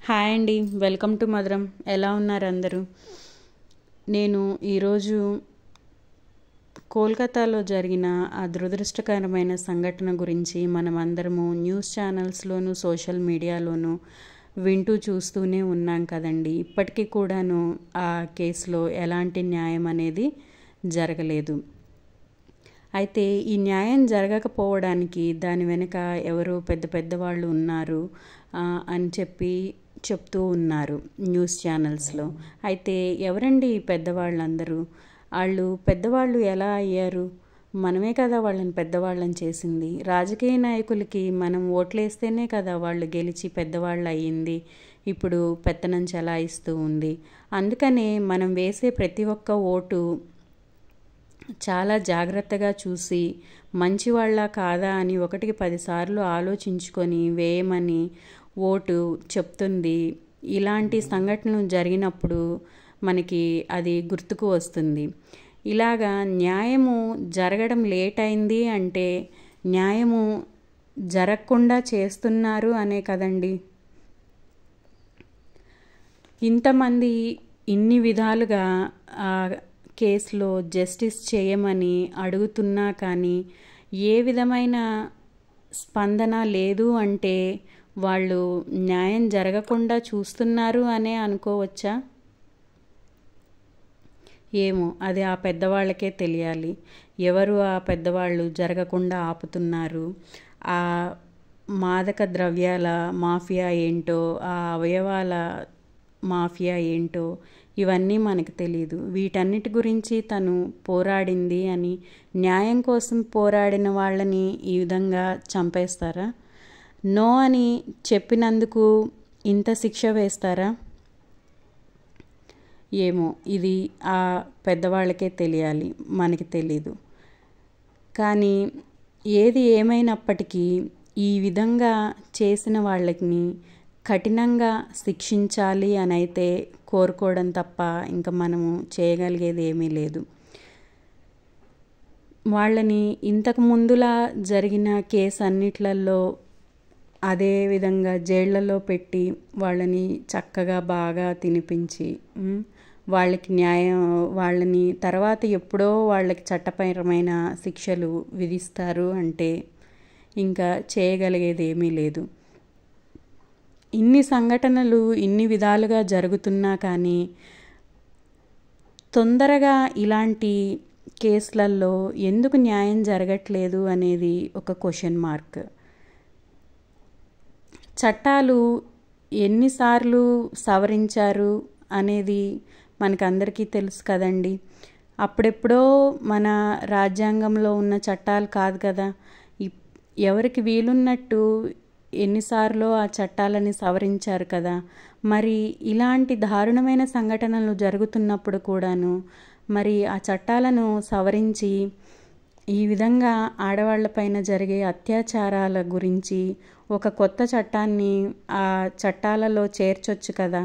Hi అండి, welcome to మధురం. ఎలా ఉన్నారు అందరూ? నేను ఈరోజు కోల్కతాలో జరిగిన ఆ దురదృష్టకరమైన సంఘటన గురించి మనం అందరము న్యూస్ ఛానల్స్లోనూ సోషల్ మీడియాలోనూ వింటూ చూస్తూనే ఉన్నాం కదండి. ఇప్పటికీ కూడాను ఆ కేసులో ఎలాంటి న్యాయం అనేది జరగలేదు. అయితే ఈ న్యాయం జరగకపోవడానికి దాని వెనుక ఎవరో పెద్ద పెద్దవాళ్ళు ఉన్నారు అని చెప్తూ ఉన్నారు న్యూస్ ఛానల్స్లో. అయితే ఎవరండి ఈ పెద్దవాళ్ళందరూ? పెద్దవాళ్ళు ఎలా అయ్యారు? మనమే కదా వాళ్ళని పెద్దవాళ్ళని చేసింది. రాజకీయ నాయకులకి మనం ఓట్లేస్తేనే కదా వాళ్ళు గెలిచి పెద్దవాళ్ళు అయ్యింది. ఇప్పుడు పెత్తనం చెలాయిస్తూ ఉంది. అందుకనే మనం వేసే ప్రతి ఒక్క ఓటు చాలా జాగ్రత్తగా చూసి మంచివాళ్ళ కాదా అని 1కి 10 సార్లు ఆలోచించుకొని వేయమని ఓటు చెప్తుంది. ఇలాంటి సంఘటనలు జరిగినప్పుడు మనకి అది గుర్తుకు వస్తుంది. ఇలాగా న్యాయము జరగడం లేట్ అయింది అంటే న్యాయము జరగకుండా చేస్తున్నారు అనే కదండి. ఇంతమంది ఇన్ని విధాలుగా కేసులో జస్టిస్ చేయమని అడుగుతున్నా కానీ ఏ విధమైన స్పందన లేదు అంటే వాళ్ళు న్యాయం జరగకుండా చూస్తున్నారు అనే అనుకోవచ్చా? ఏమో, అది ఆ పెద్దవాళ్ళకే తెలియాలి. ఎవరు ఆ పెద్దవాళ్ళు జరగకుండా ఆపుతున్నారు? ఆ మాదక ద్రవ్యాల మాఫియా ఏంటో, ఆ అవయవాల మాఫియా ఏంటో ఇవన్నీ మనకు తెలియదు. వీటన్నిటి గురించి తను పోరాడింది అని న్యాయం కోసం పోరాడిన వాళ్ళని ఈ విధంగా చంపేస్తారా? నో అని చెప్పినందుకు ఇంత శిక్ష వేస్తారా? ఏమో, ఇది ఆ పెద్దవాళ్ళకే తెలియాలి, మనకి తెలీదు. కానీ ఏది ఏమైనప్పటికీ ఈ విధంగా చేసిన వాళ్ళని కఠినంగా శిక్షించాలి అని అయితే కోరుకోవడం తప్ప ఇంకా మనము చేయగలిగేది ఏమీ లేదు. వాళ్ళని ఇంతకు ముందులా జరిగిన కేసు అన్నిట్లలో అదే విధంగా జైళ్లలో పెట్టి వాళ్ళని చక్కగా బాగా తినిపించి వాళ్ళని తర్వాత ఎప్పుడో వాళ్ళకి చట్టపరమైన శిక్షలు విధిస్తారు అంటే ఇంకా చేయగలిగేది ఏమీ లేదు. ఇన్ని సంఘటనలు ఇన్ని విధాలుగా జరుగుతున్నా కానీ తొందరగా ఇలాంటి కేసులలో ఎందుకు న్యాయం జరగట్లేదు అనేది ఒక క్వశ్చన్ మార్క్. చట్టాలు ఎన్నిసార్లు సవరించారు అనేది మనకందరికీ తెలుసు కదండి. అప్పుడెప్పుడో మన రాజ్యాంగంలో ఉన్న చట్టాలు కాదు కదా. ఎవరికి వీలున్నట్టు ఎన్నిసార్లు ఆ చట్టాలని సవరించారు కదా. మరి ఇలాంటి దారుణమైన సంఘటనలు జరుగుతున్నప్పుడు కూడాను మరి ఆ చట్టాలను సవరించి ఈ విధంగా ఆడవాళ్లపైన జరిగే అత్యాచారాల గురించి ఒక కొత్త చట్టాన్ని ఆ చట్టాలలో చేర్చొచ్చు కదా.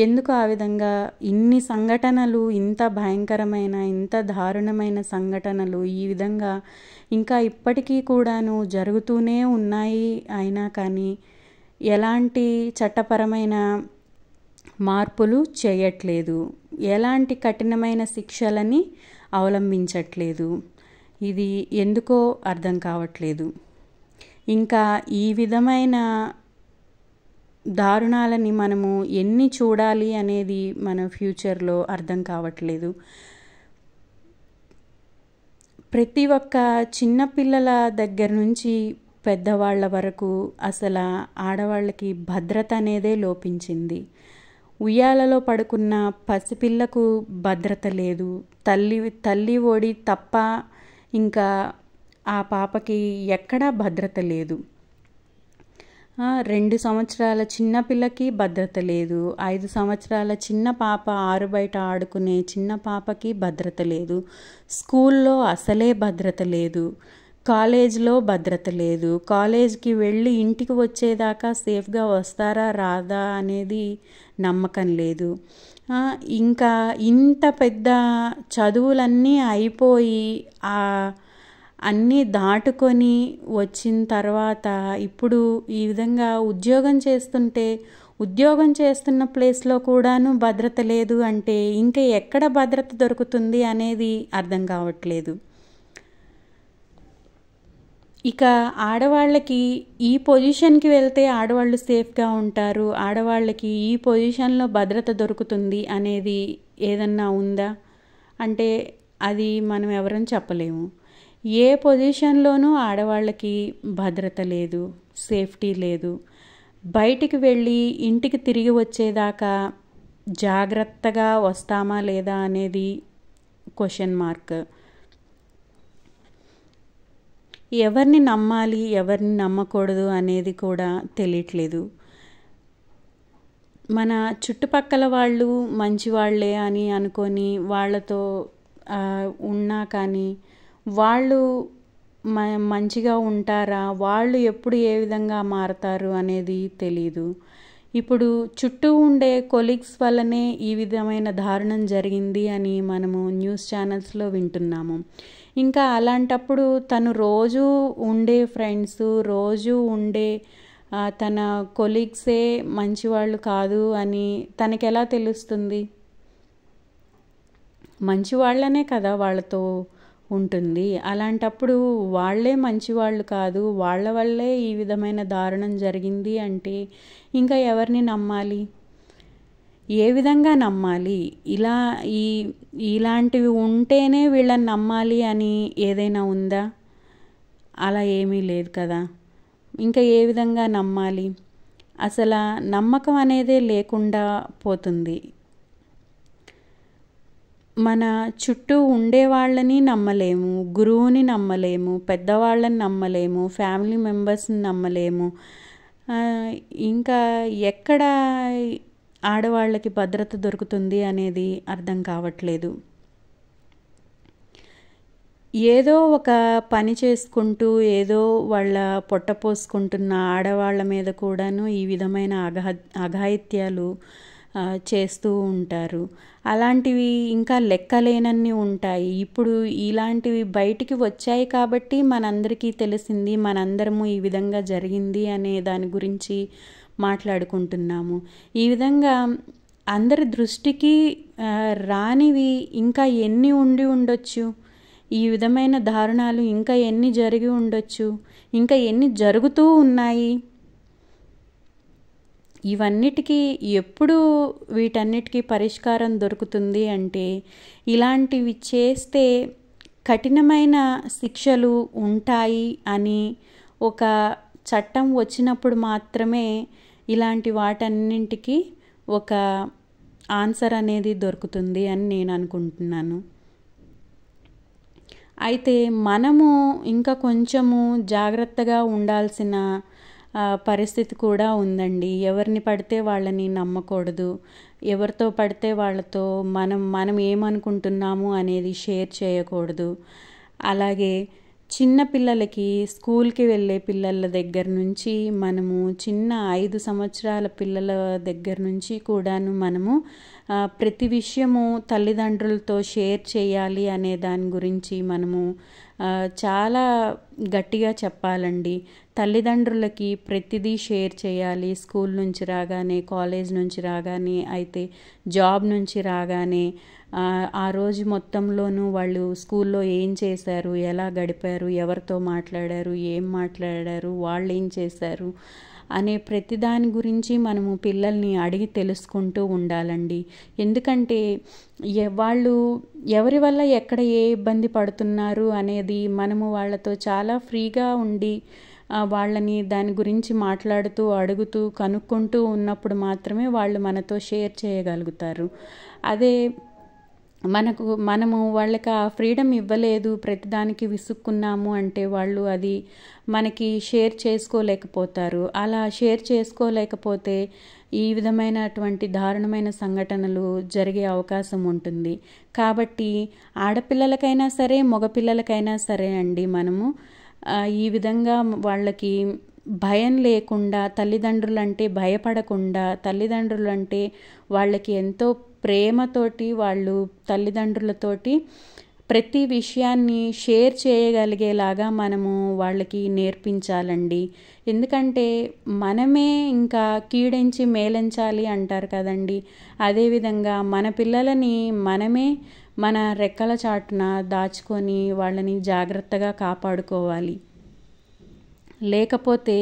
ఎందుకు ఆ విధంగా ఇన్ని సంఘటనలు, ఇంత భయంకరమైన ఇంత దారుణమైన సంఘటనలు ఈ విధంగా ఇంకా ఇప్పటికీ కూడాను జరుగుతూనే ఉన్నాయి. అయినా కానీ ఎలాంటి చట్టపరమైన మార్పులు చేయట్లేదు, ఎలాంటి కఠినమైన శిక్షలని అవలంబించట్లేదు. ఇది ఎందుకో అర్థం కావట్లేదు. ఇంకా ఈ విధమైన దారుణాలని మనము ఎన్ని చూడాలి అనేది మన ఫ్యూచర్లో అర్థం కావట్లేదు. ప్రతి ఒక్క చిన్నపిల్లల దగ్గర నుంచి పెద్దవాళ్ళ వరకు అసలు ఆడవాళ్ళకి భద్రత అనేదే లోపించింది. ఉయ్యాలలో పడుకున్న పసిపిల్లకు భద్రత లేదు. తల్లి ఒడి తప్ప ఇంకా ఆ పాపకి ఎక్కడా భద్రత లేదు. 2 సంవత్సరాల చిన్నపిల్లకి భద్రత లేదు. 5 సంవత్సరాల చిన్న పాప ఆరు బయట ఆడుకునే చిన్న పాపకి భద్రత లేదు. స్కూల్లో అసలే భద్రత లేదు. కాలేజ్లో భద్రత లేదు. కాలేజ్కి వెళ్ళి ఇంటికి వచ్చేదాకా సేఫ్గా వస్తారా రాదా అనేది నమ్మకం లేదు. ఇంకా ఇంత పెద్ద చదువులన్నీ అయిపోయి అన్నీ దాటుకొని వచ్చిన తర్వాత ఇప్పుడు ఈ విధంగా ఉద్యోగం చేస్తుంటే ఉద్యోగం చేస్తున్న ప్లేస్లో కూడాను భద్రత లేదు అంటే ఇంకా ఎక్కడ భద్రత దొరుకుతుంది అనేది అర్థం కావట్లేదు. ఇక ఆడవాళ్ళకి ఈ పొజిషన్కి వెళ్తే ఆడవాళ్ళు సేఫ్గా ఉంటారు, ఆడవాళ్ళకి ఈ పొజిషన్లో భద్రత దొరుకుతుంది అనేది ఏదన్నా ఉందా అంటే అది మనం ఎవరని చెప్పలేము. ఏ పొజిషన్లోనూ ఆడవాళ్ళకి భద్రత లేదు, సేఫ్టీ లేదు. బయటికి వెళ్ళి ఇంటికి తిరిగి వచ్చేదాకా జాగ్రత్తగా వస్తామా లేదా అనేది క్వశ్చన్ మార్క్. ఎవరిని నమ్మాలి, ఎవరిని నమ్మకూడదు అనేది కూడా తెలియట్లేదు. మన చుట్టుపక్కల వాళ్ళు మంచివాళ్లే అని అనుకొని వాళ్ళతో ఉన్నా కానీ వాళ్ళు మంచిగా ఉంటారా, వాళ్ళు ఎప్పుడు ఏ విధంగా మారతారు అనేది తెలీదు. ఇప్పుడు చుట్టూ ఉండే కొలీగ్స్ వల్లనే ఈ విధమైన దారుణం జరిగింది అని మనము న్యూస్ ఛానల్స్లో వింటున్నాము. ఇంకా అలాంటప్పుడు తను రోజు ఉండే ఫ్రెండ్స్, రోజు ఉండే తన కొలీగ్సే మంచివాళ్ళు కాదు అని తనకి ఎలా తెలుస్తుంది? మంచివాళ్ళనే కదా వాళ్ళతో ఉంటుంది. అలాంటప్పుడు వాళ్ళే మంచివాళ్ళు కాదు, వాళ్ళ వల్లే ఈ విధమైన దారుణం జరిగింది అంటే ఇంకా ఎవరిని నమ్మాలి, ఏ విధంగా నమ్మాలి? ఇలాంటివి ఉంటేనే వీళ్ళని నమ్మాలి అని ఏదైనా ఉందా? అలా ఏమీ లేదు కదా. ఇంకా ఏ విధంగా నమ్మాలి? అసలు నమ్మకం అనేదే లేకుండా పోతుంది. మన చుట్టూ ఉండే వాళ్ళని నమ్మలేము, గురువుని నమ్మలేము, పెద్దవాళ్ళని నమ్మలేము, ఫ్యామిలీ మెంబర్స్ని నమ్మలేము. ఇంకా ఎక్కడ ఆడవాళ్ళకి భద్రత దొరుకుతుంది అనేది అర్థం కావట్లేదు. ఏదో ఒక పని చేసుకుంటూ ఏదో వాళ్ళ పొట్ట పోసుకుంటున్న ఆడవాళ్ళ మీద కూడాను ఈ విధమైన అఘాయిత్యాలు చేస్తూ ఉంటారు. అలాంటివి ఇంకా లెక్కలేనన్ని ఉంటాయి. ఇప్పుడు ఇలాంటివి బయటికి వచ్చాయి కాబట్టి మనందరికీ తెలిసింది, మనందరము ఈ విధంగా జరిగింది అనే దాని గురించి మాట్లాడుకుంటున్నాము. ఈ విధంగా అందరి దృష్టికి రానివి ఇంకా ఎన్ని ఉండి ఉండొచ్చు? ఈ విధమైన దారుణాలు ఇంకా ఎన్ని జరిగి ఉండొచ్చు? ఇంకా ఎన్ని జరుగుతూ ఉన్నాయి? ఇవన్నిటికీ ఎప్పుడు వీటన్నిటికీ పరిష్కారం దొరుకుతుంది అంటే ఇలాంటివి చేస్తే కఠినమైన శిక్షలు ఉంటాయి అని ఒక చట్టం వచ్చినప్పుడు మాత్రమే ఇలాంటి వాటన్నింటికి ఒక ఆన్సర్ అనేది దొరుకుతుంది అని నేను అనుకుంటున్నాను. అయితే మనము ఇంకా కొంచెము జాగ్రత్తగా ఉండాల్సిన పరిస్థితి కూడా ఉందండి. ఎవరిని పడితే వాళ్ళని నమ్మకూడదు, ఎవరితో పడితే వాళ్ళతో మనం ఏమనుకుంటున్నాము అనేది షేర్ చేయకూడదు. అలాగే చిన్న పిల్లలకి, స్కూల్కి వెళ్ళే పిల్లల దగ్గర నుంచి మనము చిన్న 5 సంవత్సరాల పిల్లల దగ్గర నుంచి కూడాను మనము ప్రతి విషయము తల్లిదండ్రులతో షేర్ చేయాలి అనే దాని గురించి మనము చాలా గట్టిగా చెప్పాలండి. తల్లిదండ్రులకి ప్రతిదీ షేర్ చేయాలి. స్కూల్ నుంచి రాగానే, కాలేజ్ నుంచి రాగానే, అయితే జాబ్ నుంచి రాగానే ఆ రోజు మొత్తంలోనూ వాళ్ళు స్కూల్లో ఏం చేశారు, ఎలా గడిపారు, ఎవరితో మాట్లాడారు, ఏం మాట్లాడారు, వాళ్ళు ఏం చేశారు అనే ప్రతిదాని గురించి మనము పిల్లల్ని అడిగి తెలుసుకుంటూ ఉండాలండి. ఎందుకంటే వాళ్ళు ఎవరి వల్ల ఎక్కడ ఏ ఇబ్బంది పడుతున్నారు అనేది మనము వాళ్ళతో చాలా ఫ్రీగా ఉండి వాళ్ళని దాని గురించి మాట్లాడుతూ, అడుగుతూ, కనుక్కుంటూ ఉన్నప్పుడు మాత్రమే వాళ్ళు మనతో షేర్ చేయగలుగుతారు. అదే మనము వాళ్ళకి ఆ ఫ్రీడమ్ ఇవ్వలేదు, ప్రతిదానికి విసుక్కున్నాము అంటే వాళ్ళు అది మనకి షేర్ చేసుకోలేకపోతారు. అలా షేర్ చేసుకోలేకపోతే ఈ విధమైనటువంటి దారుణమైన సంఘటనలు జరిగే అవకాశం ఉంటుంది. కాబట్టి ఆడపిల్లలకైనా సరే, మగపిల్లలకైనా సరే అండి, మనము ఈ విధంగా వాళ్ళకి భయం లేకుండా, తల్లిదండ్రులంటే భయపడకుండా, తల్లిదండ్రులంటే వాళ్ళకి ఎంతో ప్రేమతోటి వాళ్ళు తల్లిదండ్రులతోటి ప్రతి విషయాన్ని షేర్ చేయగలిగేలాగా మనము వాళ్ళకి నేర్పించాలండి. ఎందుకంటే మనమే ఇంకా కీడెంచి మేలెంచాలి అంటారు కదండి. అదేవిధంగా మన పిల్లలని మనమే మన రెక్కల చాటున దాచుకొని వాళ్ళని జాగ్రత్తగా కాపాడుకోవాలి. లేకపోతే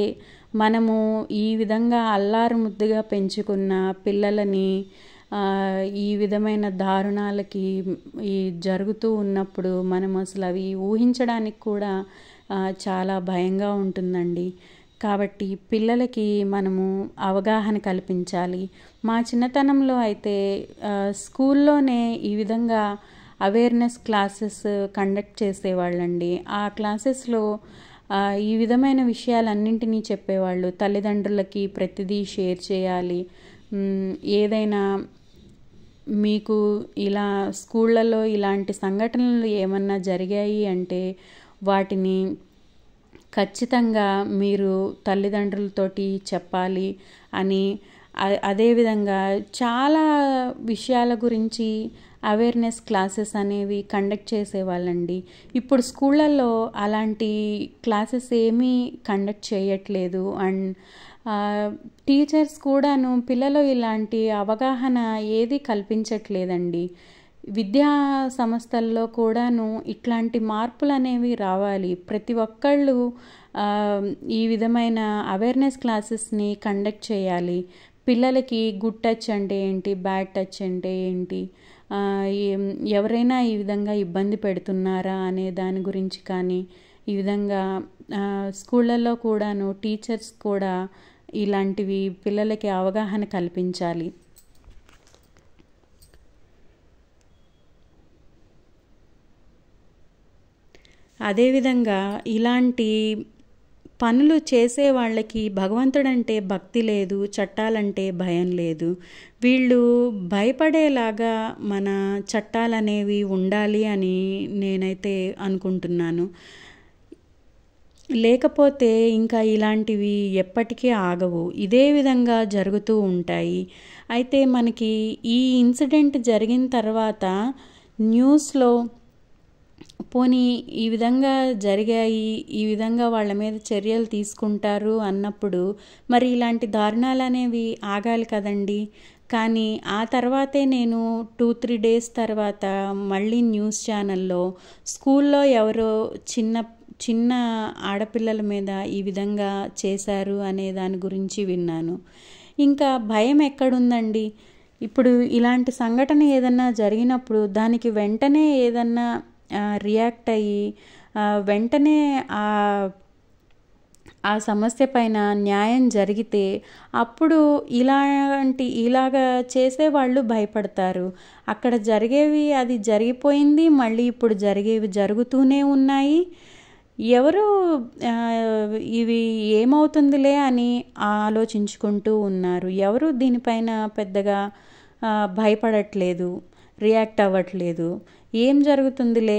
మనము ఈ విధంగా అల్లారు ముద్దుగా పెంచుకున్న పిల్లలని ఈ విధమైన దారుణాలకి జరుగుతూ ఉన్నప్పుడు మనం అసలు అవి ఊహించడానికి కూడా చాలా భయంగా ఉంటుందండి. కాబట్టి పిల్లలకి మనము అవగాహన కల్పించాలి. మా చిన్నతనంలో అయితే స్కూల్లోనే ఈ విధంగా అవేర్నెస్ క్లాసెస్ కండక్ట్ చేసేవాళ్ళండి. ఆ క్లాసెస్లో ఈ విధమైన విషయాలన్నింటినీ చెప్పేవాళ్ళు. తల్లిదండ్రులకి ప్రతిదీ షేర్ చేయాలి. ఏదైనా మీకు ఇలా స్కూళ్ళలో ఇలాంటి సంఘటనలు ఏమన్నా జరిగాయి అంటే వాటిని ఖచ్చితంగా మీరు తల్లిదండ్రులతోటి చెప్పాలి అని, అదేవిధంగా చాలా విషయాల గురించి అవేర్నెస్ క్లాసెస్ అనేవి కండక్ట్ చేసేవాళ్ళండి. ఇప్పుడు స్కూళ్ళల్లో అలాంటి క్లాసెస్ ఏమీ కండక్ట్ చేయట్లేదు. అండ్ టీచర్స్ కూడాను పిల్లలు ఇలాంటి అవగాహన ఏది కల్పించట్లేదండి. విద్యా సంస్థల్లో కూడాను ఇట్లాంటి మార్పులు అనేవి రావాలి. ప్రతి ఒక్కళ్ళు ఈ విధమైన అవేర్నెస్ క్లాసెస్ని కండక్ట్ చేయాలి. పిల్లలకి గుడ్ టచ్ అంటే ఏంటి, బ్యాడ్ టచ్ అంటే ఏంటి, ఎవరైనా ఈ విధంగా ఇబ్బంది పెడుతున్నారా అనే దాని గురించి కానీ, ఈ విధంగా స్కూళ్ళల్లో కూడాను టీచర్స్ కూడా ఇలాంటివి పిల్లలకి అవగాహన కల్పించాలి. అదేవిధంగా ఇలాంటి పనులు చేసే వాళ్ళకి భగవంతుడంటే భక్తి లేదు, చట్టాలంటే భయం లేదు. వీళ్ళు భయపడేలాగా మన చట్టాలనేవి ఉండాలి అని నేనైతే అనుకుంటున్నాను. లేకపోతే ఇంకా ఇలాంటివి ఎప్పటికీ ఆగవు, ఇదే విధంగా జరుగుతూ ఉంటాయి. అయితే మనకి ఈ ఇన్సిడెంట్ జరిగిన తర్వాత న్యూస్లో పోనీ ఈ విధంగా జరిగాయి, ఈ విధంగా వాళ్ళ మీద చర్యలు తీసుకుంటారు అన్నప్పుడు మరి ఇలాంటి దారుణాలు అనేవి ఆగాలి కదండి. కానీ ఆ తర్వాతే నేను 2-3 డేస్ తర్వాత మళ్ళీ న్యూస్ ఛానల్లో స్కూల్లో ఎవరో చిన్న ఆడపిల్లల మీద ఈ విధంగా చేశారు అనే దాని గురించి విన్నాను. ఇంకా భయం ఎక్కడుందండి. ఇప్పుడు ఇలాంటి సంఘటన ఏదన్నా జరిగినప్పుడు దానికి వెంటనే ఏదన్నా రియాక్ట్ అయ్యి వెంటనే ఆ సమస్య పైన న్యాయం జరిగితే అప్పుడు ఇలాగా చేసేవాళ్ళు భయపడతారు. అక్కడ జరిగేవి అది జరిగిపోయింది, మళ్ళీ ఇప్పుడు జరిగేవి జరుగుతూనే ఉన్నాయి. ఎవరు ఇవి ఏమవుతుందిలే అని ఆలోచించుకుంటూ ఉన్నారు. ఎవరు దీనిపైన పెద్దగా భయపడట్లేదు, రియాక్ట్ అవ్వట్లేదు. ఏం జరుగుతుందిలే,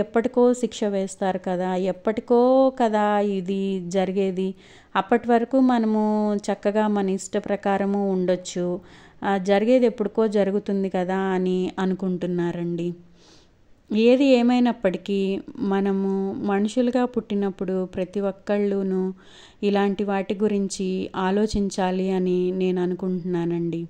ఎప్పటికో శిక్ష వేస్తారు కదా, ఎప్పటికో కదా ఇది జరిగేది, అప్పటి వరకు మనము చక్కగా మన ఇష్ట ప్రకారము ఉండొచ్చు, జరిగేది ఎప్పటికో జరుగుతుంది కదా అని అనుకుంటున్నారండి. ఏది ఏమైనప్పటికీ మనము మనుషులుగా పుట్టినప్పుడు ప్రతి ఒక్కళ్ళూను ఇలాంటి వాటి గురించి ఆలోచించాలి అని నేను అనుకుంటున్నానండి.